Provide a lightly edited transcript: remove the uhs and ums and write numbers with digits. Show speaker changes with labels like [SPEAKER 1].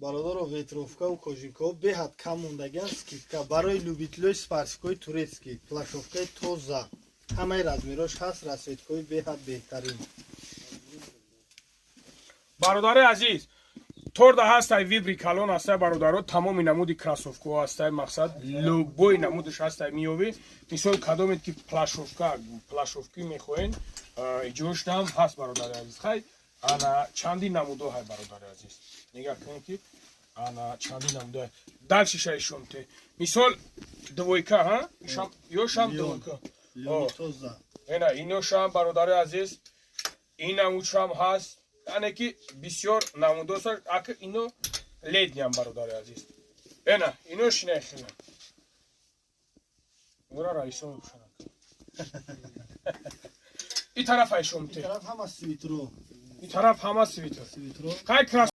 [SPEAKER 1] Бародаро ветровка у кожиков беҳад кам мондагиан скидка барои любителои спарсикои турецкий плашовкаи тоза ҳамаи размерош ҳаст расветкои беҳад беҳтарин.
[SPEAKER 2] бародари азиз торда ҳастай вибри калон ҳастай бародаро тамоми намуди кроссовка ҳастай мақсад любой намудаш ҳастай миёбӣ мисол кадомет ки плашовки мехоҳен иҷоштам ҳаст бародари азиз хай ана чанди намудо ҳай бародари азиз нигоҳ кунед ки ана чанди намудо ҳай дальше шумте мисол двойка ҳа ё шам двойка ена ино шам бародари азиз ин намуд шам ҳаст яъне ки бисёр намудоса ака ино летням бародари азиз ена ино шинахина ура раисо шунак ин тараф ай шумте
[SPEAKER 1] Ҳама свитро.
[SPEAKER 2] ин тараф ҳама свитро хай крас